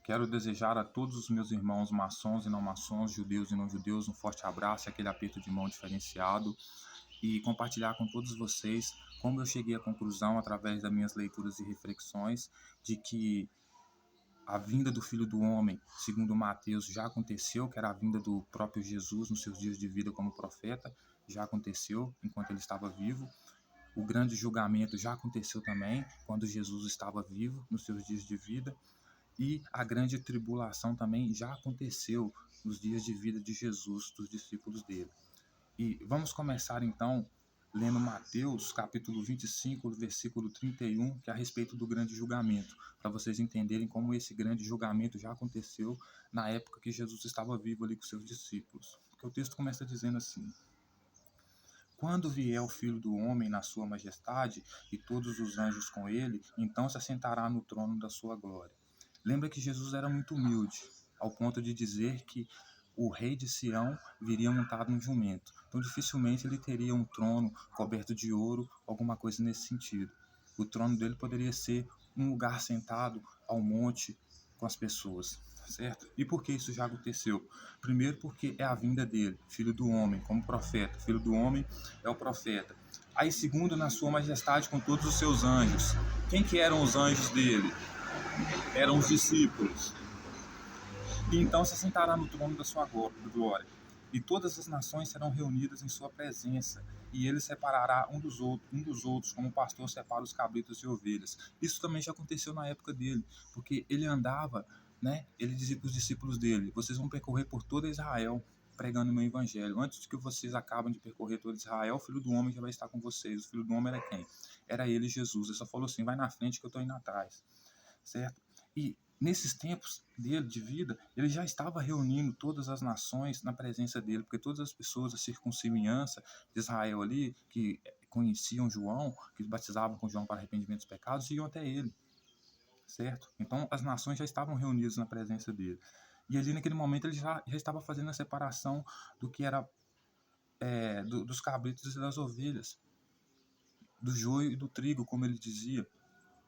Quero desejar a todos os meus irmãos maçons e não maçons, judeus e não judeus, um forte abraço, aquele aperto de mão diferenciado e compartilhar com todos vocês como eu cheguei à conclusão, através das minhas leituras e reflexões, de que a vinda do Filho do Homem, segundo Mateus, já aconteceu, que era a vinda do próprio Jesus nos seus dias de vida como profeta, já aconteceu enquanto ele estava vivo. O grande julgamento já aconteceu também, quando Jesus estava vivo nos seus dias de vida. E a grande tribulação também já aconteceu nos dias de vida de Jesus, dos discípulos dele. E vamos começar então lendo Mateus capítulo 25, versículo 31, que é a respeito do grande julgamento, para vocês entenderem como esse grande julgamento já aconteceu na época que Jesus estava vivo ali com seus discípulos. Porque o texto começa dizendo assim: quando vier o Filho do Homem na sua majestade e todos os anjos com ele, então se assentará no trono da sua glória. Lembra que Jesus era muito humilde, ao ponto de dizer que o rei de Sião viria montado num jumento. Então dificilmente ele teria um trono coberto de ouro, alguma coisa nesse sentido. O trono dele poderia ser um lugar sentado ao monte com as pessoas, certo? E por que isso já aconteceu? Primeiro porque é a vinda dele, filho do homem, como profeta. Filho do homem é o profeta. Aí segundo, na sua majestade com todos os seus anjos. Quem que eram os anjos dele? Eram os discípulos. E então se sentará no trono da sua glória. E todas as nações serão reunidas em sua presença, e ele separará um dos outros, como o pastor separa os cabritos e ovelhas. Isso também já aconteceu na época dele, porque ele andava, né? Ele dizia para os discípulos dele: vocês vão percorrer por toda Israel, pregando o meu evangelho. Antes de que vocês acabem de percorrer todo Israel, o Filho do Homem já vai estar com vocês. O Filho do Homem era quem? Era ele, Jesus. Ele só falou assim: vai na frente que eu estou indo atrás, certo? E nesses tempos dele de vida, ele já estava reunindo todas as nações na presença dele, porque todas as pessoas da circunvizinhança de Israel ali, que conheciam João, que batizavam com João para arrependimento dos pecados, iam até ele, certo? Então as nações já estavam reunidas na presença dele. E ali naquele momento ele já estava fazendo a separação do que era dos cabritos e das ovelhas, do joio e do trigo, como ele dizia.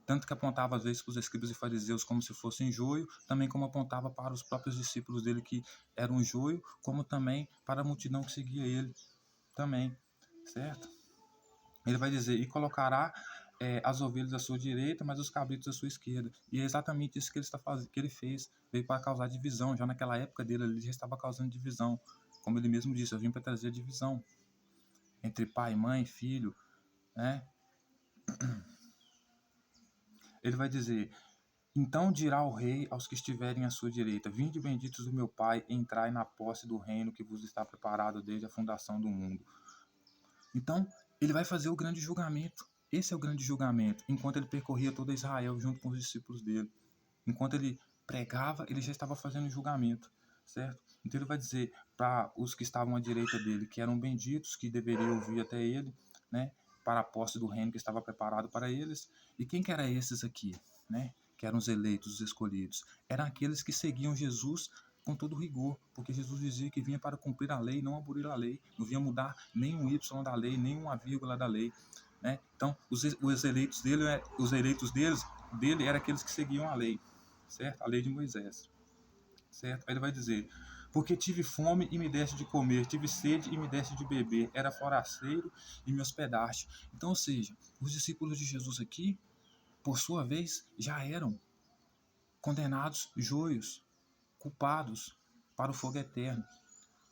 Tanto que apontava às vezes para os escribas e fariseus como se fossem joio, também como apontava para os próprios discípulos dele que eram joio, como também para a multidão que seguia ele também, certo? Ele vai dizer: e colocará as ovelhas à sua direita, mas os cabritos à sua esquerda. E é exatamente isso que ele está fazendo, que ele fez, veio para causar divisão. Já naquela época dele, ele já estava causando divisão, como ele mesmo disse: eu vim para trazer divisão entre pai, mãe, filho, né? Ele vai dizer: então dirá o rei aos que estiverem à sua direita: vinde benditos do meu Pai, entrai na posse do reino que vos está preparado desde a fundação do mundo. Então, ele vai fazer o grande julgamento. Esse é o grande julgamento, enquanto ele percorria toda Israel junto com os discípulos dele. Enquanto ele pregava, ele já estava fazendo o julgamento, certo? Então ele vai dizer para os que estavam à direita dele, que eram benditos, que deveriam vir até ele, né, para a posse do reino que estava preparado para eles. E quem que eram esses aqui, né? Que eram os eleitos, os escolhidos? Eram aqueles que seguiam Jesus com todo rigor, porque Jesus dizia que vinha para cumprir a lei, não abolir a lei, não vinha mudar nem um Y da lei, nem uma vírgula da lei, né? Então, os eleitos dele eram aqueles que seguiam a lei, certo? A lei de Moisés, certo? Aí ele vai dizer: porque tive fome e me deste de comer, tive sede e me deste de beber, era forasteiro e me hospedaste. Então, ou seja, os discípulos de Jesus aqui, por sua vez, já eram condenados joios, culpados para o fogo eterno.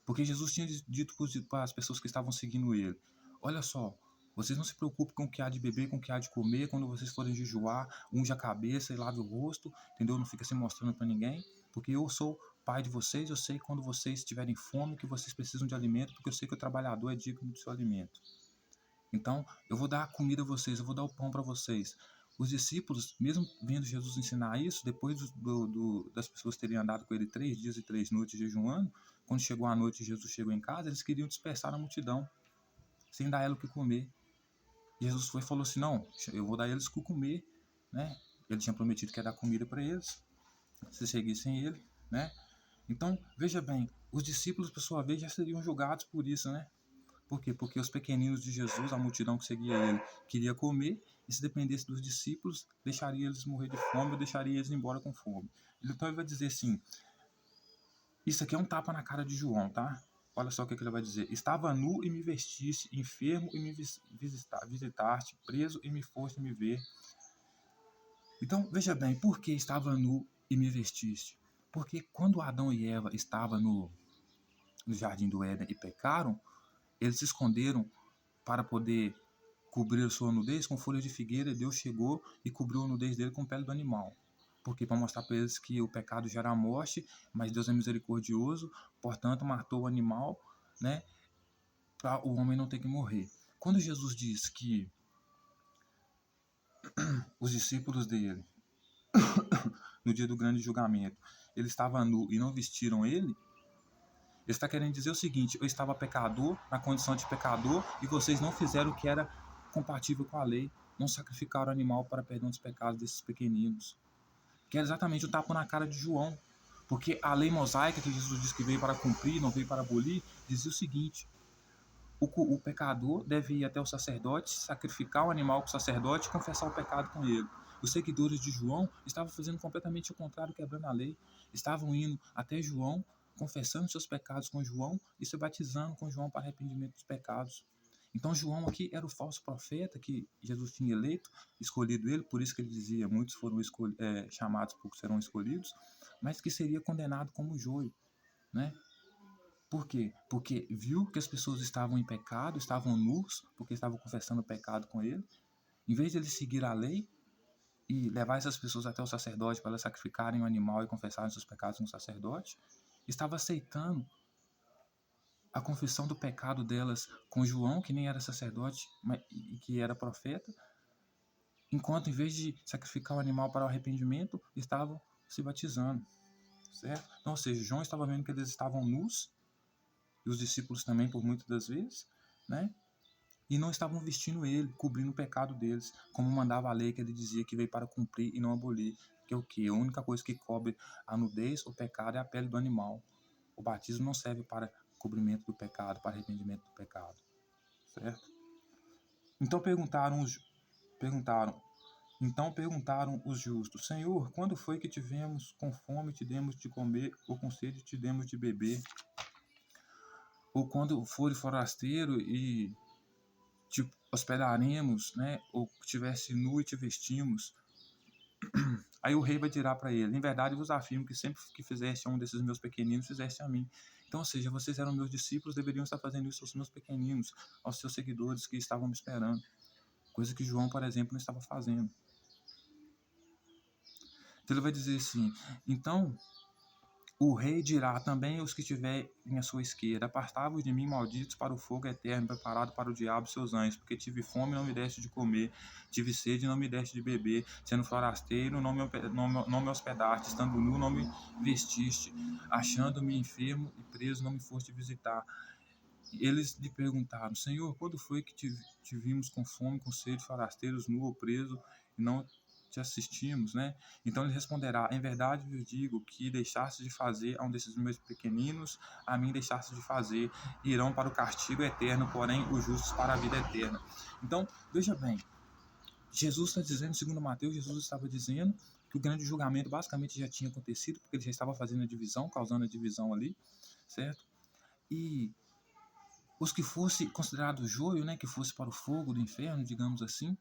Porque Jesus tinha dito para as pessoas que estavam seguindo ele: olha só, vocês não se preocupem com o que há de beber, com o que há de comer. Quando vocês forem jejuar, unja a cabeça e lave o rosto, entendeu? Não fica se mostrando para ninguém, porque eu sou pai de vocês. Eu sei que quando vocês tiverem fome, que vocês precisam de alimento, porque eu sei que o trabalhador é digno do seu alimento. Então, eu vou dar a comida a vocês, eu vou dar o pão para vocês. Os discípulos, mesmo vendo Jesus ensinar isso, depois das pessoas terem andado com ele 3 dias e 3 noites jejuando, quando chegou a noite e Jesus chegou em casa, eles queriam dispersar a multidão, sem dar ela o que comer. Jesus foi e falou assim: não, eu vou dar eles o que comer, né? Ele tinha prometido que ia dar comida para eles, se seguissem ele, né? Então, veja bem, os discípulos, por sua vez, já seriam julgados por isso, né? Por quê? Porque os pequeninos de Jesus, a multidão que seguia ele, queria comer, E se dependesse dos discípulos, deixaria eles morrer de fome ou deixaria eles embora com fome. Então ele vai dizer assim, isso aqui é um tapa na cara de João, tá? Olha só o que ele vai dizer. Estava nu e me vestiste, enfermo e me visitaste, preso e me foste me ver. Então, veja bem, por que estava nu e me vestiste? Porque quando Adão e Eva estavam no jardim do Éden e pecaram, eles se esconderam para poder cobrir a sua nudez com folha de figueira, e Deus chegou e cobriu a nudez dele com pele do animal. Porque para mostrar para eles que o pecado gera a morte, mas Deus é misericordioso, portanto matou o animal, né, para o homem não ter que morrer. Quando Jesus diz que os discípulos dele, no dia do grande julgamento, ele estava nu e não vestiram ele, ele está querendo dizer o seguinte: eu estava pecador, na condição de pecador, e vocês não fizeram o que era compatível com a lei, não sacrificaram o animal para perdão dos pecados desses pequeninos. Que é exatamente o tapa na cara de João. Porque a lei mosaica, que Jesus disse que veio para cumprir, não veio para abolir, dizia o seguinte: o pecador deve ir até o sacerdote, sacrificar o animal com o sacerdote e confessar o pecado com ele. Os seguidores de João estavam fazendo completamente o contrário, quebrando a lei. Estavam indo até João, confessando seus pecados com João e se batizando com João para arrependimento dos pecados. Então João aqui era o falso profeta que Jesus tinha eleito, escolhido ele, por isso que ele dizia, muitos foram chamados, poucos serão escolhidos, mas que seria condenado como joio, né? Por quê? Porque viu que as pessoas estavam em pecado, estavam nus, porque estavam confessando o pecado com ele. Em vez de ele seguir a lei e levar essas pessoas até o sacerdote para elas sacrificarem o animal e confessarem seus pecados no sacerdote, estava aceitando a confissão do pecado delas com João, que nem era sacerdote e que era profeta, enquanto em vez de sacrificar o animal para o arrependimento, estavam se batizando, certo? Então, ou seja, João estava vendo que eles estavam nus, e os discípulos também, por muitas das vezes, né? E não estavam vestindo ele, cobrindo o pecado deles, como mandava a lei, que ele dizia que veio para cumprir e não abolir. Que é o quê? A única coisa que cobre a nudez, o pecado, é a pele do animal. O batismo não serve para cobrimento do pecado, para arrependimento do pecado, certo? Então perguntaram os justos: Senhor, quando foi que tivemos com fome te demos de comer, ou com sede te demos de beber? Ou quando fores forasteiro e te hospedaremos, né? Ou tivesse nu e te vestimos? Aí o rei vai dirá para ele: em verdade vos afirmo que sempre que fizeste a um desses meus pequeninos, fizeste a mim. Então, ou seja, vocês eram meus discípulos, deveriam estar fazendo isso aos meus pequeninos, aos seus seguidores que estavam me esperando. Coisa que João, por exemplo, não estava fazendo. Então ele vai dizer assim: então o rei dirá também aos que estiverem à sua esquerda: apartai-vos de mim, malditos, para o fogo eterno, preparado para o diabo e seus anjos, porque tive fome e não me deste de comer, tive sede e não me deste de beber, sendo forasteiro, não me hospedaste, estando nu, não me vestiste, achando-me enfermo e preso, não me foste visitar. Eles lhe perguntaram: Senhor, quando foi que te vimos com fome, com sede, forasteiros, nu ou preso, e não te assistimos, né? Então ele responderá: em verdade vos digo que deixaste de fazer a um desses meus pequeninos, a mim deixaste de fazer. Irão para o castigo eterno, porém os justos para a vida eterna. Então, veja bem, Jesus está dizendo, segundo Mateus, Jesus estava dizendo que o grande julgamento basicamente já tinha acontecido, porque ele já estava fazendo a divisão, causando a divisão ali, certo? E os que fossem considerados joio, né, que fosse para o fogo do inferno, digamos assim,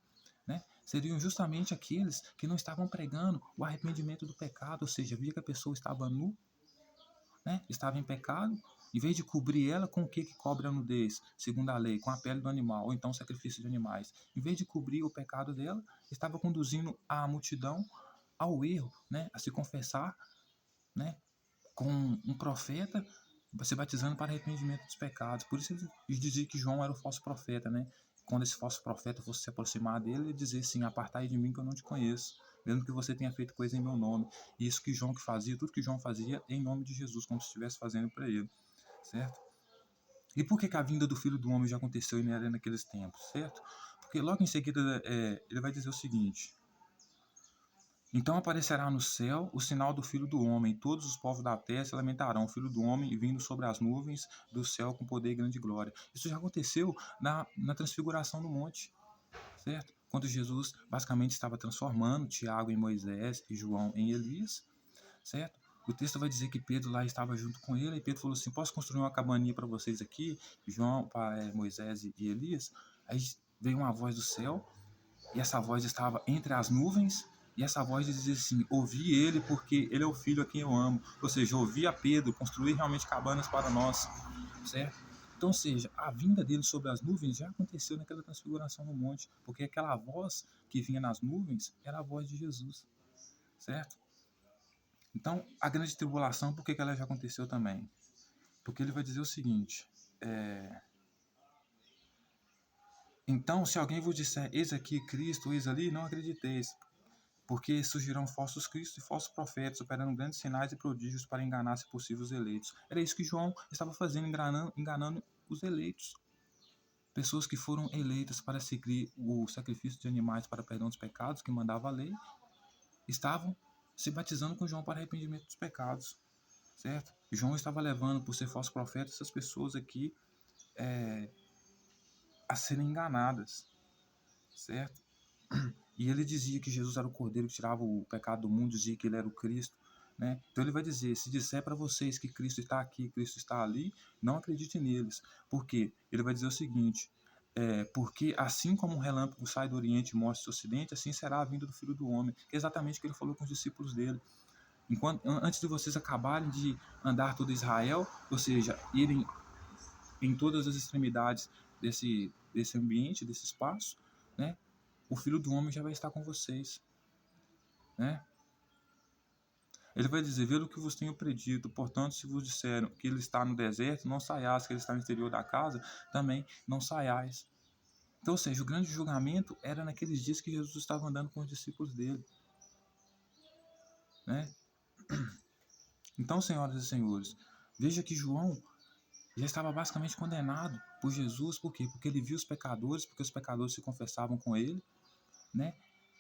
né, seriam justamente aqueles que não estavam pregando o arrependimento do pecado, ou seja, via que a pessoa estava nu, né, estava em pecado, em vez de cobrir ela com o que cobre a nudez, segundo a lei, com a pele do animal, ou então sacrifício de animais, em vez de cobrir o pecado dela, estava conduzindo a multidão ao erro, né, a se confessar, né, com um profeta, se batizando para arrependimento dos pecados. Por isso ele dizia que João era o falso profeta, né? Quando esse falso profeta fosse se aproximar dele, ele dizia assim: apartai de mim que eu não te conheço, mesmo que você tenha feito coisa em meu nome. E isso que João que fazia, tudo que João fazia em nome de Jesus, como se estivesse fazendo para ele, certo? E por que a vinda do Filho do Homem já aconteceu e não era naqueles tempos, certo? Porque logo em seguida ele vai dizer o seguinte: então aparecerá no céu o sinal do Filho do Homem, e todos os povos da terra se lamentarão, o Filho do Homem vindo sobre as nuvens do céu com poder e grande glória. Isso já aconteceu na transfiguração do monte, certo? quando Jesus basicamente estava transformando Tiago em Moisés e João em Elias, certo? O texto vai dizer que Pedro lá estava junto com ele, e Pedro falou assim: posso construir uma cabaninha para vocês aqui, João, Moisés e Elias? Aí veio uma voz do céu, e essa voz estava entre as nuvens, e essa voz dizia assim: ouvi ele, porque ele é o filho a quem eu amo. Ou seja, ouvi a Pedro construir realmente cabanas para nós, certo? Então, ou seja, a vinda dele sobre as nuvens já aconteceu naquela transfiguração no monte, porque aquela voz que vinha nas nuvens era a voz de Jesus, certo? Então, a grande tribulação, por que ela já aconteceu também? Porque ele vai dizer o seguinte: então, se alguém vos disser, eis aqui Cristo, eis ali, não acrediteis, porque surgirão falsos cristos e falsos profetas, operando grandes sinais e prodígios para enganar, se possível, os eleitos. Era isso que João estava fazendo, enganando os eleitos. Pessoas que foram eleitas para seguir o sacrifício de animais para perdão dos pecados, que mandava a lei, estavam se batizando com João para arrependimento dos pecados, certo? João estava levando, por ser falso profeta, essas pessoas aqui a serem enganadas, certo? E ele dizia que Jesus era o Cordeiro que tirava o pecado do mundo, dizia que ele era o Cristo, né? Então ele vai dizer: se disser para vocês que Cristo está aqui, Cristo está ali, não acredite neles. Por quê? Ele vai dizer o seguinte: porque assim como um relâmpago sai do Oriente e mostra o Ocidente, assim será a vinda do Filho do Homem. Que é exatamente o que ele falou com os discípulos dele. Antes de vocês acabarem de andar todo Israel, ou seja, irem em todas as extremidades desse ambiente, desse espaço, né? O Filho do Homem já vai estar com vocês, né? Ele vai dizer: vê o que vos tenho predito, portanto, se vos disseram que ele está no deserto, não saiais, que ele está no interior da casa, também não saiais. Então, ou seja, o grande julgamento era naqueles dias que Jesus estava andando com os discípulos dele, né? Então, senhoras e senhores, veja que João já estava basicamente condenado por Jesus. Por quê? Porque ele viu os pecadores, porque os pecadores se confessavam com ele, né?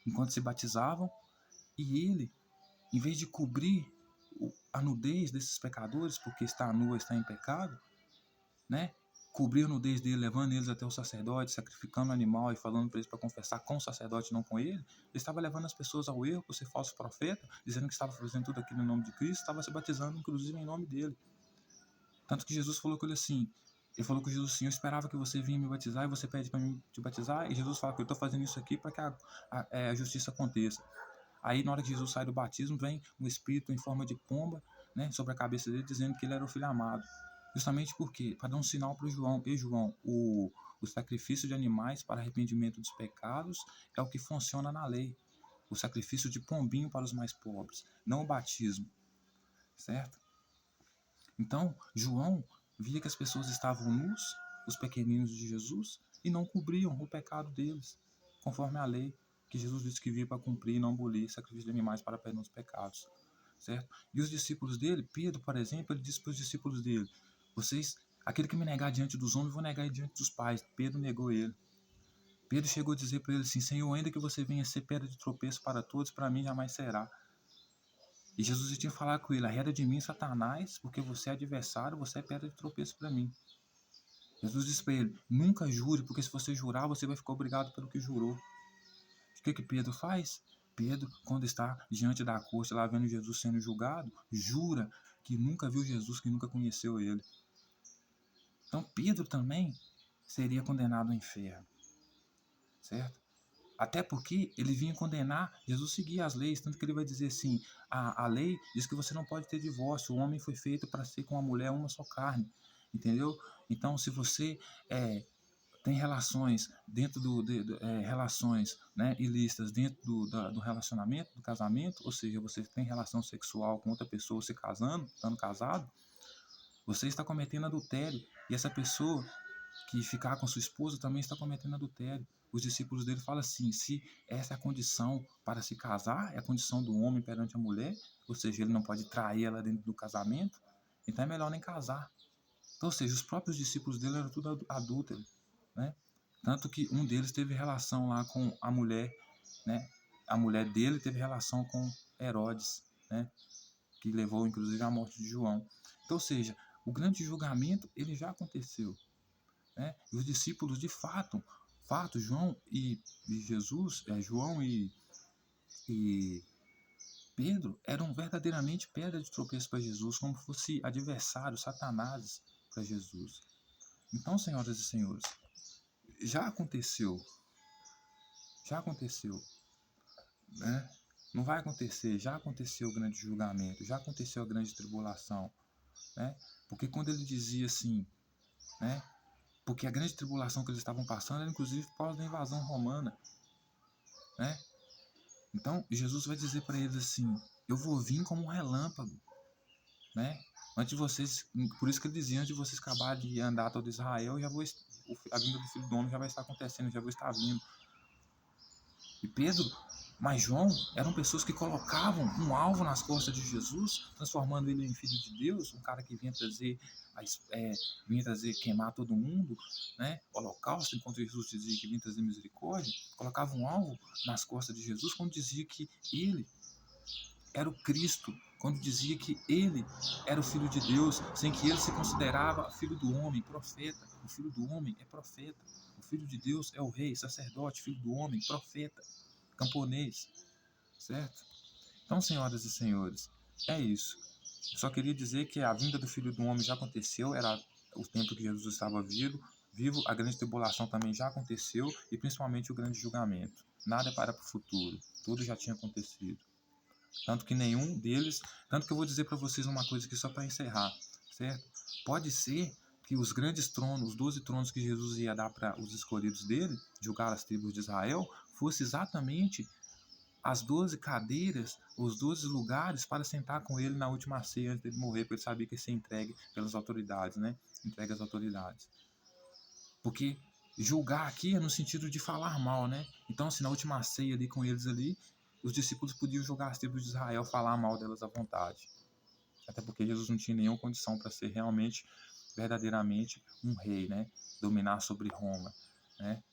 Enquanto se batizavam, e ele, em vez de cobrir a nudez desses pecadores, porque está nua, está em pecado, né? Cobrir a nudez dele, levando eles até o sacerdote, sacrificando o animal e falando para eles para confessar com o sacerdote, não com ele. Ele estava levando as pessoas ao erro por ser falso profeta, dizendo que estava fazendo tudo aquilo em nome de Cristo, estava se batizando, inclusive, em nome dele. Tanto que Jesus falou com ele assim, falou com Jesus assim: eu esperava que você vinha me batizar e você pede para mim te batizar. E Jesus fala que eu estou fazendo isso aqui para que a justiça aconteça. Aí, na hora que Jesus sai do batismo, vem um espírito em forma de pomba, né, sobre a cabeça dele, dizendo que ele era o filho amado. Justamente porque, para dar um sinal para o João: e João, o sacrifício de animais para arrependimento dos pecados é o que funciona na lei. O sacrifício de pombinho para os mais pobres, não o batismo, certo? Então, João via que as pessoas estavam nus, os pequeninos de Jesus, e não cobriam o pecado deles, conforme a lei que Jesus disse que veio para cumprir e não abolir sacrifício de animais para perdão dos pecados, certo? E os discípulos dele, Pedro, por exemplo, ele disse para os discípulos dele: vocês, aquele que me negar diante dos homens, vou negar diante dos pais. Pedro negou ele. Pedro chegou a dizer para ele assim: Senhor, ainda que você venha ser pedra de tropeço para todos, para mim jamais será. E Jesus tinha falado com ele: arreda de mim, Satanás, porque você é adversário, você é pedra de tropeço para mim. Jesus disse para ele: nunca jure, porque se você jurar, você vai ficar obrigado pelo que jurou. O que Pedro faz? Pedro, quando está diante da corte, lá vendo Jesus sendo julgado, jura que nunca viu Jesus, que nunca conheceu ele. Então Pedro também seria condenado ao inferno, certo? Até porque ele vinha condenar, Jesus seguia as leis, tanto que ele vai dizer assim: a lei diz que você não pode ter divórcio, o homem foi feito para ser com a mulher uma só carne, entendeu? Então, se você tem relações dentro relações, né, ilícitas dentro do relacionamento, do casamento, ou seja, você tem relação sexual com outra pessoa se casando, estando casado, você está cometendo adultério, e essa pessoa que ficar com sua esposa também está cometendo adultério. Os discípulos dele falam assim: se essa é a condição para se casar, é a condição do homem perante a mulher, ou seja, ele não pode trair ela dentro do casamento, então é melhor nem casar. Então, ou seja, os próprios discípulos dele eram tudo adúlteros, né? Tanto que um deles teve relação lá com a mulher, né? A mulher dele teve relação com Herodes, né? Que levou inclusive à morte de João. Então, ou seja, o grande julgamento ele já aconteceu, né? E os discípulos de fato fato, João e Pedro eram verdadeiramente pedra de tropeço para Jesus, como fosse adversário, Satanás para Jesus. Então, senhoras e senhores, já aconteceu, né? Não vai acontecer, já aconteceu o grande julgamento, já aconteceu a grande tribulação, né? Porque quando ele dizia assim, né? Porque a grande tribulação que eles estavam passando era inclusive pós da invasão romana, né? Então Jesus vai dizer para eles assim: eu vou vir como um relâmpago, né? Antes de vocês, por isso que ele dizia, antes de vocês acabarem de andar todo Israel, a vinda do Filho do Homem já vai estar acontecendo, já vou estar vindo. E Pedro, mas João eram pessoas que colocavam um alvo nas costas de Jesus, transformando ele em filho de Deus, um cara que vinha trazer queimar todo mundo, né? Holocausto, enquanto Jesus dizia que vinha trazer misericórdia, colocava um alvo nas costas de Jesus quando dizia que ele era o Cristo, quando dizia que ele era o Filho de Deus, sem que ele se considerava filho do homem, profeta. O Filho do homem é profeta. O Filho de Deus é o rei, sacerdote, filho do homem, profeta, camponês, certo? Então, senhoras e senhores, é isso. Eu só queria dizer que a vinda do Filho do Homem já aconteceu, era o tempo que Jesus estava vivo, a grande tribulação também já aconteceu e principalmente o grande julgamento. Nada é para o futuro, tudo já tinha acontecido. Tanto que nenhum deles, tanto que eu vou dizer para vocês uma coisa aqui só para encerrar, certo? Pode ser que os grandes tronos, os 12 tronos que Jesus ia dar para os escolhidos dele, julgar as tribos de Israel, fosse exatamente as 12 cadeiras, os 12 lugares para sentar com ele na última ceia antes dele morrer, porque ele sabia que ia ser entregue pelas autoridades, né? Entregue às autoridades. Porque julgar aqui é no sentido de falar mal, né? Então, assim, na última ceia ali com eles ali, os discípulos podiam julgar as tribos de Israel, falar mal delas à vontade. Até porque Jesus não tinha nenhuma condição para ser realmente, verdadeiramente um rei, né? Dominar sobre Roma, né?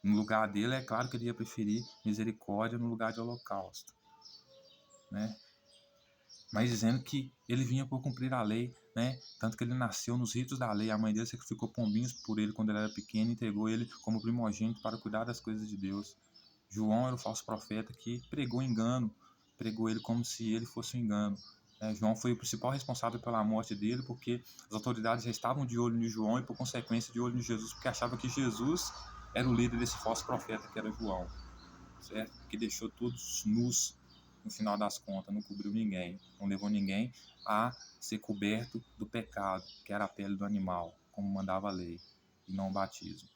No lugar dele, é claro que ele ia preferir misericórdia no lugar de holocausto, né? Mas dizendo que ele vinha por cumprir a lei, né? Tanto que ele nasceu nos ritos da lei. A mãe dele sacrificou pombinhos por ele quando ele era pequeno e entregou ele como primogênito para cuidar das coisas de Deus. João era o falso profeta que pregou engano, pregou ele como se ele fosse um engano. João foi o principal responsável pela morte dele, porque as autoridades já estavam de olho em João e, por consequência, de olho em Jesus, porque achavam que Jesus era o líder desse falso profeta que era João, certo? Que deixou todos nus no final das contas, não cobriu ninguém, não levou ninguém a ser coberto do pecado, que era a pele do animal, como mandava a lei, e não o batismo.